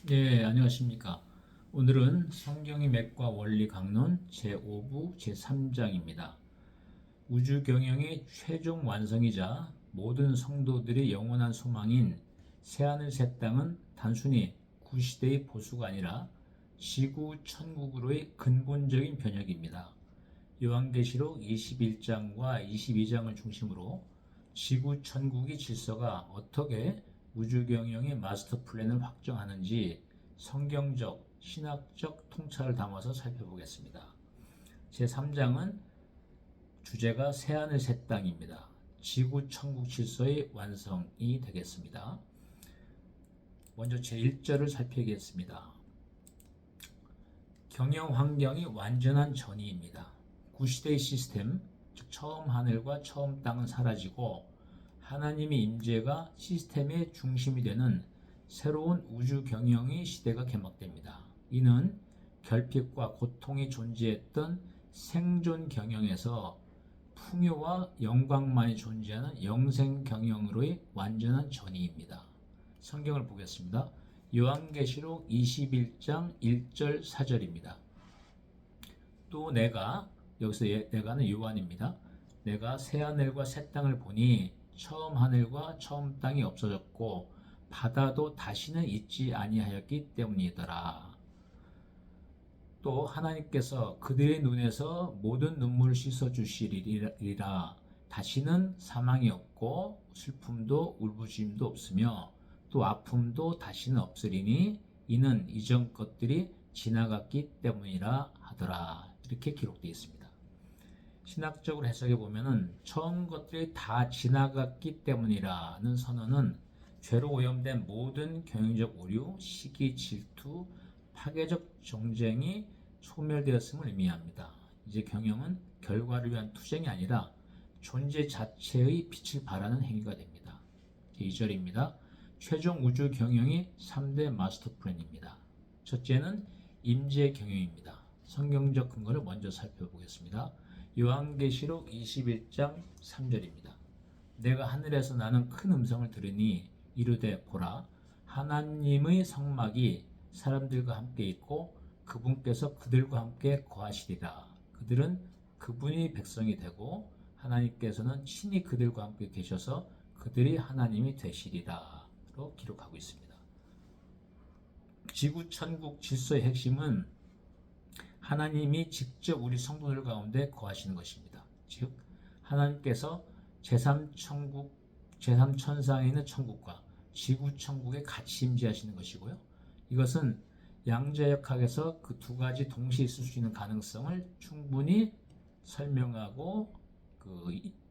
네, 안녕하십니까. 오늘은 성경의 맥과 원리 강론 제5부 제3장입니다. 우주 경영의 최종 완성이자 모든 성도들의 영원한 소망인 새하늘 새 땅은 단순히 구시대의 보수가 아니라 지구 천국으로의 근본적인 변혁입니다. 요한계시록 21장과 22장을 중심으로 지구 천국의 질서가 어떻게 우주 경영의 마스터 플랜을 확정하는지 성경적, 신학적 통찰을 담아서 살펴보겠습니다. 제3장은 주제가 새하늘 새 땅입니다. 지구 천국 질서의 완성이 되겠습니다. 먼저 제1절을 살펴보겠습니다. 경영 환경이 완전한 전이입니다. 구시대의 시스템, 즉 처음 하늘과 처음 땅은 사라지고 하나님의 임재가 시스템의 중심이 되는 새로운 우주 경영의 시대가 개막됩니다. 이는 결핍과 고통이 존재했던 생존 경영에서 풍요와 영광만이 존재하는 영생 경영으로의 완전한 전이입니다. 성경을 보겠습니다. 요한계시록 21장 1절 4절입니다. 또 내가, 여기서 내가는 요한입니다. 내가 새 하늘과 새 땅을 보니 처음 하늘과 처음 땅이 없어졌고 바다도 다시는 있지 아니하였기 때문이더라. 또 하나님께서 그들의 눈에서 모든 눈물을 씻어 주시리라. 다시는 사망이 없고 슬픔도 울부짖음도 없으며 또 아픔도 다시는 없으리니 이는 이전 것들이 지나갔기 때문이라 하더라. 이렇게 기록되어 있습니다. 신학적으로 해석해 보면은 처음 것들이 다 지나갔기 때문이라는 선언은 죄로 오염된 모든 경영적 오류, 시기, 질투, 파괴적 정쟁이 소멸되었음을 의미합니다. 이제 경영은 결과를 위한 투쟁이 아니라 존재 자체의 빛을 발하는 행위가 됩니다. 2절입니다. 최종 우주 경영이 3대 마스터 플랜입니다. 첫째는 임재 경영입니다. 성경적 근거를 먼저 살펴보겠습니다. 요한계시록 21장 3절입니다. 내가 하늘에서 나는 큰 음성을 들으니 이르되 보라 하나님의 성막이 사람들과 함께 있고 그분께서 그들과 함께 거하시리라. 그들은 그분이 백성이 되고 하나님께서는 친히 그들과 함께 계셔서 그들이 하나님이 되시리라 로 기록하고 있습니다. 지구 천국 질서의 핵심은 하나님이 직접 우리 성도들 가운데 거하시는 것입니다. 즉 하나님께서 제3천국, 제3천상에 있는 천국과 지구 천국에 같이 임재하시는 것이고요. 이것은 양자역학에서 그 두 가지 동시에 있을 수 있는 가능성을 충분히 설명하고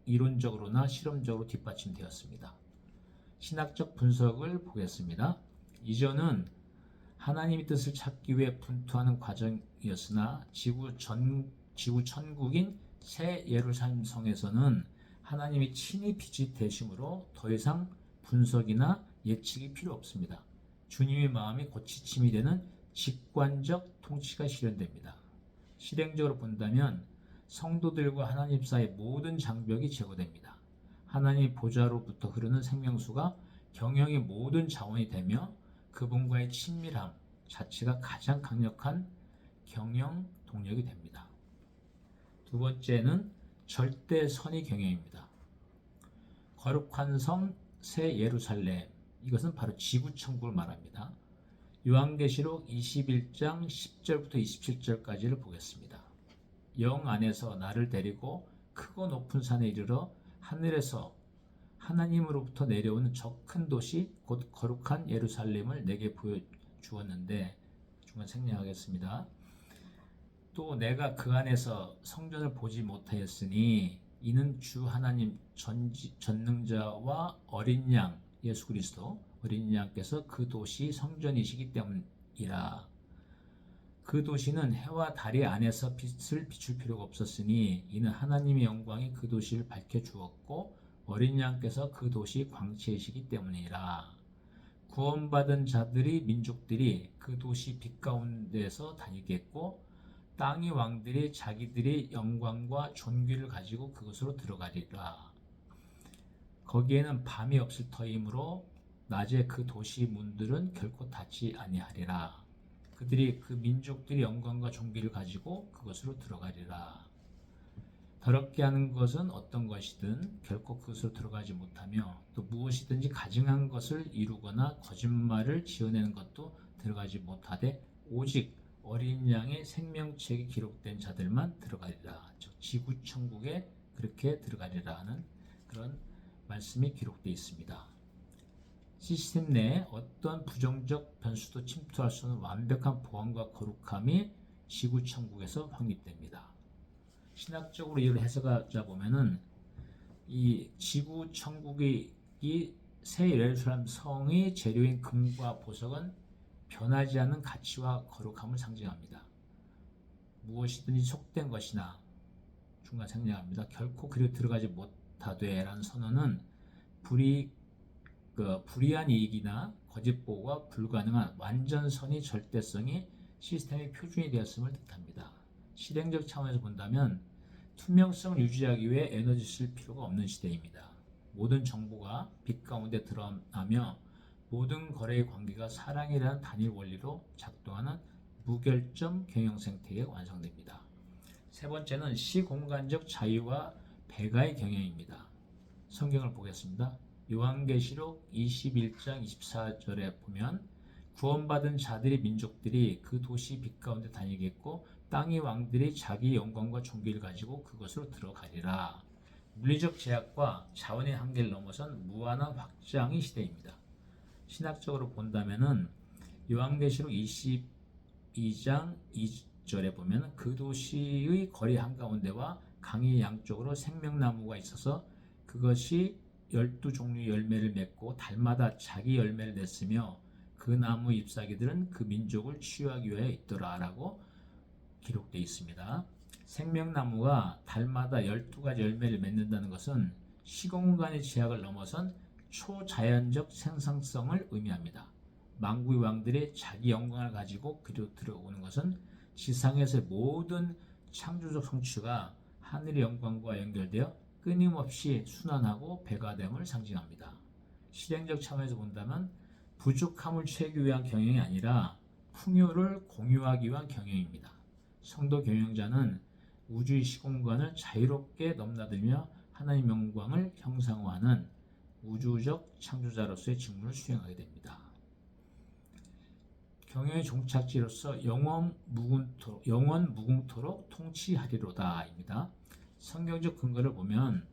이론적으로나 실험적으로 뒷받침되었습니다. 신학적 분석을 보겠습니다. 이전은 하나님의 뜻을 찾기 위해 분투하는 과정이었으나 지구 천국인 새 예루살렘 성에서는 하나님이 친히 빛이 되심으로 더 이상 분석이나 예측이 필요 없습니다. 주님의 마음이 곧 지침이 되는 직관적 통치가 실현됩니다. 실행적으로 본다면 성도들과 하나님 사이 모든 장벽이 제거됩니다. 하나님 보좌로부터 흐르는 생명수가 경영의 모든 자원이 되며 그분과의 친밀함 자체가 가장 강력한 경영 동력이 됩니다. 두 번째는 절대 선의 경영입니다. 거룩한 성 새 예루살렘, 이것은 바로 지구천국을 말합니다. 요한계시록 21장 10절부터 27절까지를 보겠습니다. 영 안에서 나를 데리고 크고 높은 산에 이르러 하늘에서 하나님으로부터 내려오는 저 큰 도시 곧 거룩한 예루살렘을 내게 보여주었는데, 중간 생략하겠습니다. 또 내가 그 안에서 성전을 보지 못하였으니 이는 주 하나님 전능자와 어린 양 예수 그리스도 어린 양께서 그 도시 성전이시기 때문이라. 그 도시는 해와 달이 안에서 빛을 비출 필요가 없었으니 이는 하나님의 영광이 그 도시를 밝혀주었고 어린 양께서 그 도시 광채이시기 때문이라. 구원받은 자들이 민족들이 그 도시 빛 가운데서 다니겠고 땅의 왕들이 자기들의 영광과 존귀를 가지고 그것으로 들어가리라. 거기에는 밤이 없을 터이므로 낮에 그 도시 문들은 결코 닫지 아니하리라. 그들이 그 민족들이 영광과 존귀를 가지고 그것으로 들어가리라. 더럽게 하는 것은 어떤 것이든 결코 그것으로 들어가지 못하며 또 무엇이든지 가증한 것을 이루거나 거짓말을 지어내는 것도 들어가지 못하되 오직 어린 양의 생명책이 기록된 자들만 들어가리라. 즉 지구천국에 그렇게 들어가리라 하는 그런 말씀이 기록되어 있습니다. 시스템 내에 어떤 부정적 변수도 침투할 수 없는 완벽한 보안과 거룩함이 지구천국에서 확립됩니다. 신학적으로 이를 해석하자 보면은 이 지구천국의 이 새 예루살렘 성의 재료인 금과 보석은 변하지 않는 가치와 거룩함을 상징합니다. 무엇이든지 속된 것이나 중간 생략합니다. 결코 그리로 들어가지 못하되라는 선언은 불이한 이익이나 거짓 보호가 불가능한 완전선의 절대성이 시스템의 표준이 되었음을 뜻합니다. 실행적 차원에서 본다면 투명성을 유지하기 위해 에너지 쓸 필요가 없는 시대입니다. 모든 정보가 빛 가운데 드러나며 모든 거래의 관계가 사랑이라는 단일 원리로 작동하는 무결점 경영 생태계가 완성됩니다. 세 번째는 시공간적 자유와 배가의 경영입니다. 성경을 보겠습니다. 요한계시록 21장 24절에 보면 구원받은 자들의 민족들이 그 도시 빛 가운데 다니겠고 땅의 왕들이 자기 영광과 존귀를 가지고 그것으로 들어가리라. 물리적 제약과 자원의 한계를 넘어선 무한한 확장의 시대입니다. 신학적으로 본다면은 요한계시록 22장 2절에 보면 그 도시의 거리 한가운데와 강의 양쪽으로 생명나무가 있어서 그것이 12종류의 열매를 맺고 달마다 자기 열매를 냈으며 그 나무 잎사귀들은 그 민족을 치유하기 위하여 있더라 라고 기록되어 있습니다. 생명나무가 달마다 12가지 열매를 맺는다는 것은 시공간의 제약을 넘어선 초자연적 생산성을 의미합니다. 만국의 왕들이 자기 영광을 가지고 그리로 들어오는 것은 지상에서의 모든 창조적 성취가 하늘의 영광과 연결되어 끊임없이 순환하고 배가됨을 상징합니다. 실행적 차원에서 본다면 부족함을 채우기 위한 경영이 아니라 풍요를 공유하기 위한 경영입니다. 성도 경영자는 우주의 시공간을 자유롭게 넘나들며 하나님의 영광을 형상화하는 우주적 창조자로서의 직무를 수행하게 됩니다. 경영의 종착지로서 영원 무궁토록 통치하리로다입니다. 성경적 근거를 보면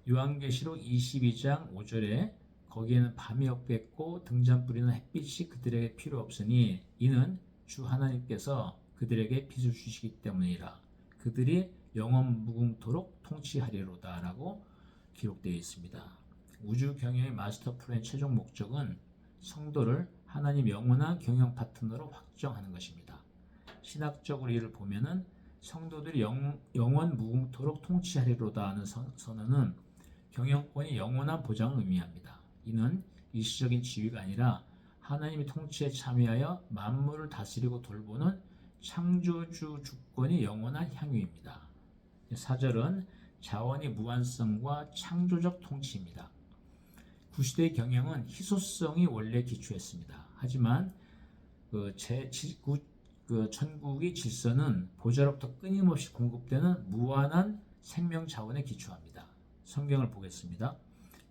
요한계시록 22장 5절에 거기에는 밤이 없겠고 등잔불이나 햇빛이 그들에게 필요 없으니 이는 주 하나님께서 그들에게 빛을 주시기 때문이라. 그들이 영원 무궁토록 통치하리로다 라고 기록되어 있습니다. 우주 경영의 마스터 플랜 최종 목적은 성도를 하나님 영원한 경영 파트너로 확정하는 것입니다. 신학적으로 이를 보면은 성도들이 영원 무궁토록 통치하리로다 하는 선언은 경영권의 영원한 보장을 의미합니다. 이는 일시적인 지위가 아니라 하나님의 통치에 참여하여 만물을 다스리고 돌보는 창조주 주권의 영원한 향유입니다. 4절은 자원의 무한성과 창조적 통치입니다. 구시대의 경영은 희소성이 원래 기초했습니다. 하지만 천국의 질서는 보좌로부터 끊임없이 공급되는 무한한 생명 자원에 기초합니다. 성경을 보겠습니다.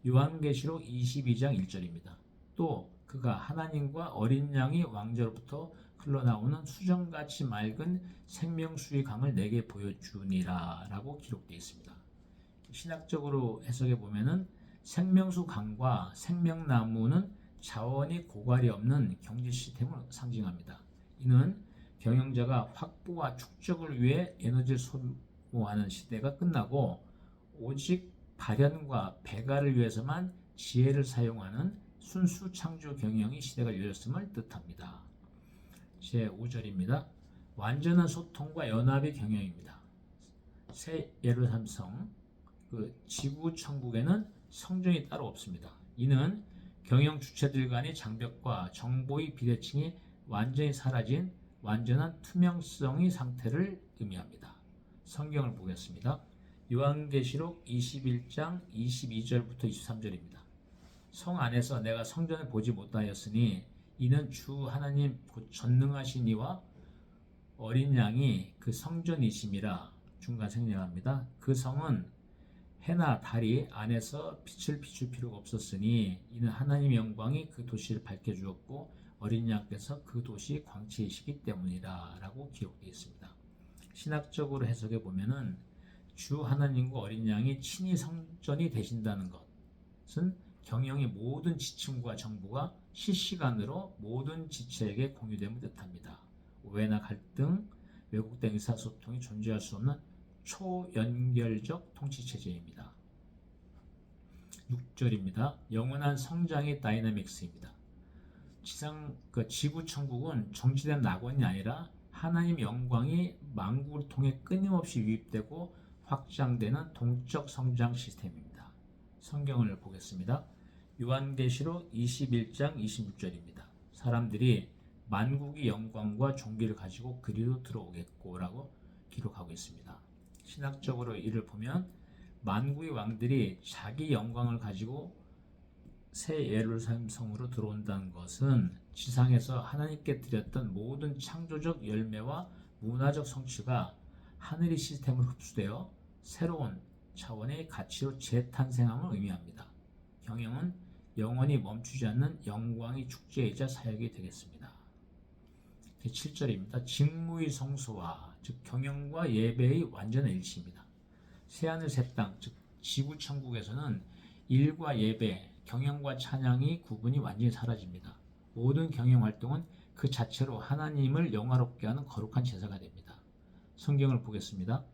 요한계시록 22장 1절입니다. 또 그가 하나님과 어린 양의 왕좌로부터 흘러나오는 수정같이 맑은 생명수의 강을 내게 보여주니라 라고 기록되어 있습니다. 신학적으로 해석해 보면은 생명수 강과 생명나무는 자원이 고갈이 없는 경제 시스템을 상징합니다. 이는 경영자가 확보와 축적을 위해 에너지를 소모하는 시대가 끝나고 오직 발현과 배가를 위해서만 지혜를 사용하는 순수 창조 경영의 시대가 열렸음을 뜻합니다. 제5절입니다. 완전한 소통과 연합의 경영입니다. 새 예루살렘 성, 지구 천국에는 성전이 따로 없습니다. 이는 경영 주체들 간의 장벽과 정보의 비대칭이 완전히 사라진 완전한 투명성의 상태를 의미합니다. 성경을 보겠습니다. 요한계시록 21장 22절부터 23절입니다. 성 안에서 내가 성전을 보지 못하였으니 이는 주 하나님 곧 전능하신 이와 어린 양이 그 성전이심이라. 중간 생략합니다. 그 성은 해나 달이 안에서 빛을 비출 필요가 없었으니 이는 하나님의 영광이 그 도시를 밝혀주었고 어린 양께서 그 도시 광채이시기 때문이라 라고 기록되어 있습니다. 신학적으로 해석해 보면은 주 하나님과 어린 양이 친히 성전이 되신다는 것은 경영의 모든 지침과 정보가 실시간으로 모든 지체에게 공유됨을 뜻합니다. 오해나 갈등, 왜곡된 의사소통이 존재할 수 없는 초연결적 통치체제입니다. 6절입니다. 영원한 성장의 다이나믹스입니다. 지구 천국은 정지된 낙원이 아니라 하나님의 영광이 만국을 통해 끊임없이 유입되고 확장되는 동적 성장 시스템입니다. 성경을 보겠습니다. 요한계시록 21장 26절입니다. 사람들이 만국의 영광과 존귀를 가지고 그리로 들어오겠고 라고 기록하고 있습니다. 신학적으로 이를 보면 만국의 왕들이 자기 영광을 가지고 새 예루살렘 성으로 들어온다는 것은 지상에서 하나님께 드렸던 모든 창조적 열매와 문화적 성취가 하늘의 시스템으로 흡수되어 새로운 차원의 가치로 재탄생함을 의미합니다. 경영은 영원히 멈추지 않는 영광의 축제이자 사역이 되겠습니다. 7절입니다. 직무의 성소화, 즉 경영과 예배의 완전한 일치입니다. 새하늘 새 땅, 즉 지구천국에서는 일과 예배, 경영과 찬양이 구분이 완전히 사라집니다. 모든 경영 활동은 그 자체로 하나님을 영화롭게 하는 거룩한 제사가 됩니다. 성경을 보겠습니다.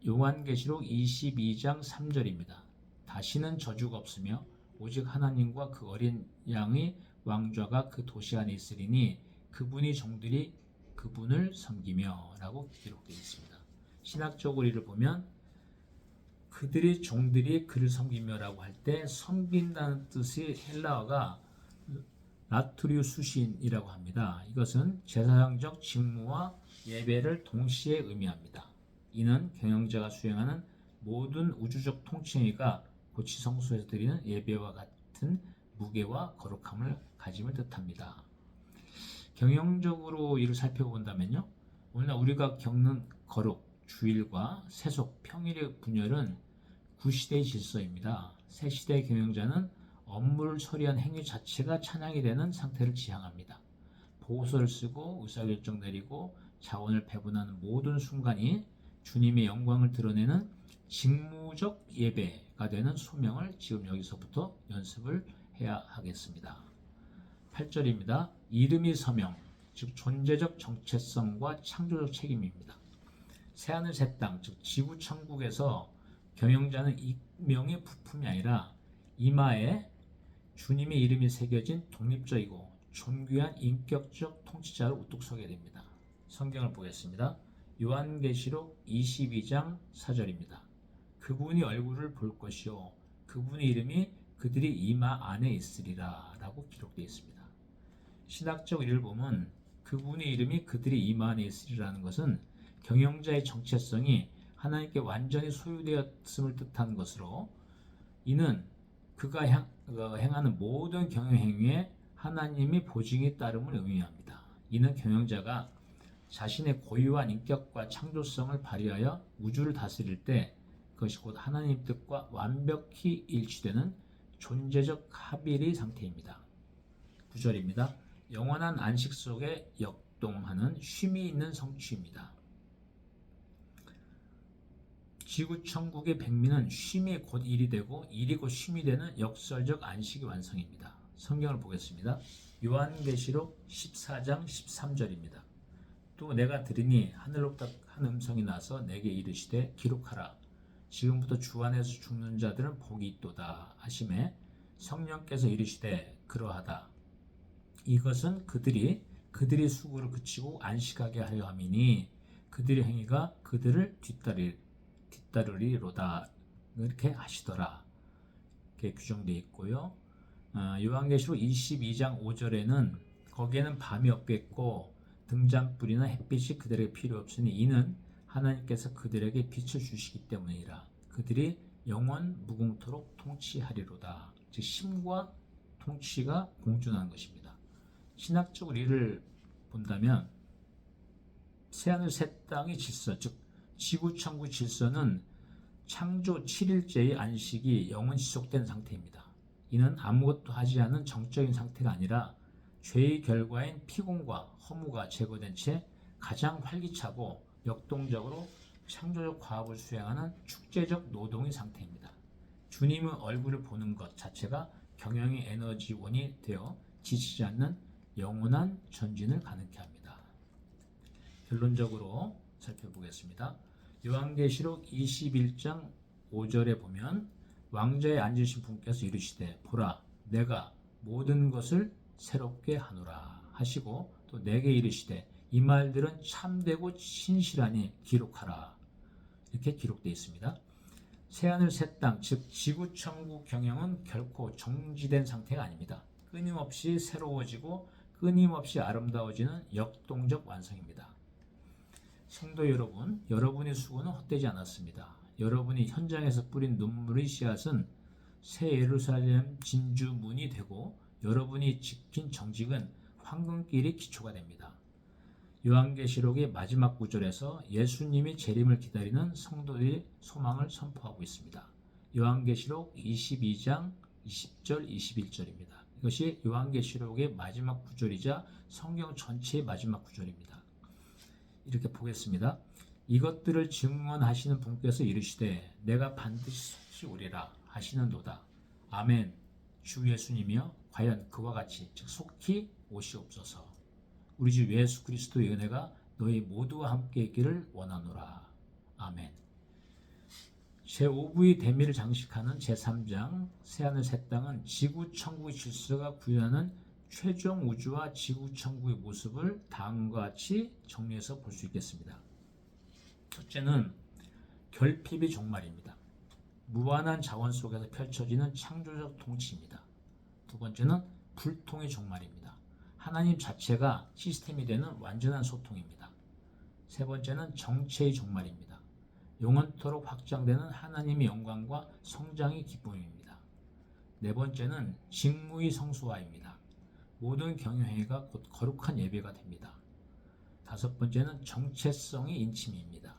요한계시록 22장 3절입니다. 다시는 저주가 없으며 오직 하나님과 그 어린 양의 왕좌가 그 도시 안에 있으리니 그분이 종들이 그분을 섬기며 라고 기록되어 있습니다. 신학적으로 이를 보면 그들이 종들이 그를 섬기며 라고 할 때 섬긴다는 뜻의 헬라어가 라투리우수신이라고 합니다. 이것은 제사장적 직무와 예배를 동시에 의미합니다. 이는 경영자가 수행하는 모든 우주적 통치행위가 고치성소에서 드리는 예배와 같은 무게와 거룩함을 가짐을 뜻합니다. 경영적으로 이를 살펴본다면요, 오늘날 우리가 겪는 거룩, 주일과 세속, 평일의 분열은 구시대의 질서입니다. 새 시대의 경영자는 업무를 처리한 행위 자체가 찬양이 되는 상태를 지향합니다. 보고서를 쓰고 의사결정 내리고 자원을 배분하는 모든 순간이 주님의 영광을 드러내는 직무적 예배가 되는 소명을 지금 여기서부터 연습을 해야 하겠습니다. 8절입니다. 이름이 서명, 즉 존재적 정체성과 창조적 책임입니다. 새하늘 새 땅, 즉 지구천국에서 경영자는 익명의 부품이 아니라 이마에 주님의 이름이 새겨진 독립적이고 존귀한 인격적 통치자로 우뚝 서게 됩니다. 성경을 보겠습니다. 요한계시록 22장 4절입니다. 그분이 얼굴을 볼 것이요 그분의 이름이 그들이 이마 안에 있으리라 라고 기록되어 있습니다. 신학적 의리를 보면 그분의 이름이 그들이 이마 안에 있으리라는 것은 경영자의 정체성이 하나님께 완전히 소유되었음을 뜻하는 것으로, 이는 그가 행하는 모든 경영 행위에 하나님의 보증이 따름을 의미합니다. 이는 경영자가 자신의 고유한 인격과 창조성을 발휘하여 우주를 다스릴 때 그것이 곧 하나님 뜻과 완벽히 일치되는 존재적 합일의 상태입니다. 9절입니다. 영원한 안식 속에 역동하는 쉼이 있는 성취입니다. 지구천국의 백미는 쉼이 곧 일이 되고 일이 곧 쉼이 되는 역설적 안식의 완성입니다. 성경을 보겠습니다. 요한계시록 14장 13절입니다. 또 내가 들으니 하늘로부터 한 음성이 나서 내게 이르시되 기록하라. 지금부터 주 안에서 죽는 자들은 복이 있도다 하시매 성령께서 이르시되 그러하다. 이것은 그들이 수고를 그치고 안식하게 하려 함이니 그들의 행위가 그들을 뒤따르리로다. 이렇게 하시더라. 이렇게 규정되어 있고요. 요한계시록 22장 5절에는 거기에는 밤이 없겠고 등잔불이나 햇빛이 그들에게 필요 없으니 이는 하나님께서 그들에게 빛을 주시기 때문이라. 그들이 영원 무궁토록 통치하리로다. 즉 힘과 통치가 공존하는 것입니다. 신학적으로 이를 본다면 새하늘 새 땅의 질서, 즉 지구천국 질서는 창조 7일째의 안식이 영원히 지속된 상태입니다. 이는 아무것도 하지 않은 정적인 상태가 아니라 죄의 결과인 피곤과 허무가 제거된 채 가장 활기차고 역동적으로 창조적 과업을 수행하는 축제적 노동의 상태입니다. 주님의 얼굴을 보는 것 자체가 경영의 에너지원이 되어 지치지 않는 영원한 전진을 가능케 합니다. 결론적으로 살펴보겠습니다. 요한계시록 21장 5절에 보면 왕좌에 앉으신 분께서 이르시되 보라 내가 모든 것을 새롭게 하노라 하시고 또 내게 이르시되 이 말들은 참되고 신실하니 기록하라 이렇게 기록되어 있습니다. 새하늘 새 땅, 즉 지구천국 경영은 결코 정지된 상태가 아닙니다. 끊임없이 새로워지고 끊임없이 아름다워지는 역동적 완성입니다. 성도 여러분, 여러분의 수고는 헛되지 않았습니다. 여러분이 현장에서 뿌린 눈물의 씨앗은 새 예루살렘 진주문이 되고 여러분이 지킨 정직은 황금길의 기초가 됩니다. 요한계시록의 마지막 구절에서 예수님이 재림을 기다리는 성도들의 소망을 선포하고 있습니다. 요한계시록 22장 20절 21절입니다. 이것이 요한계시록의 마지막 구절이자 성경 전체의 마지막 구절입니다. 이렇게 보겠습니다. 이것들을 증언하시는 분께서 이르시되 내가 반드시 속히 오리라 하시는도다. 아멘. 주 예수님이여 과연 그와 같이 즉 속히 오시옵소서. 우리 주 예수 그리스도의 은혜가 너희 모두와 함께 있기를 원하노라. 아멘. 제5부의 대미를 장식하는 제3장 새하늘 새 땅은 지구천국의 질서가 구현하는 최종 우주와 지구천국의 모습을 다음과 같이 정리해서 볼 수 있겠습니다. 첫째는 결핍의 종말입니다. 무한한 자원 속에서 펼쳐지는 창조적 통치입니다. 두 번째는 불통의 종말입니다. 하나님 자체가 시스템이 되는 완전한 소통입니다. 세 번째는 정체의 종말입니다. 영원토록 확장되는 하나님의 영광과 성장의 기쁨입니다. 네 번째는 직무의 성수화입니다. 모든 경영행위가 곧 거룩한 예배가 됩니다. 다섯 번째는 정체성의 인침입니다.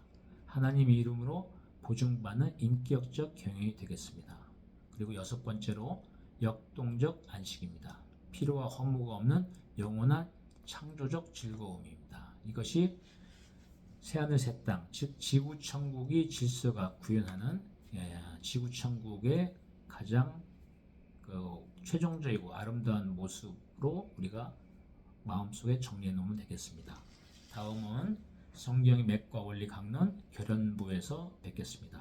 하나님의 이름으로 보증받는 인격적 경영이 되겠습니다. 그리고 여섯 번째로 역동적 안식입니다. 필요와 허무가 없는 영원한 창조적 즐거움입니다. 이것이 새하늘 새 땅, 즉 지구천국의 질서가 구현하는 지구천국의 가장 최종적이고 아름다운 모습으로 우리가 마음속에 정리해 놓으면 되겠습니다. 다음은 성경의 맥과 원리 강론 결연부에서 뵙겠습니다.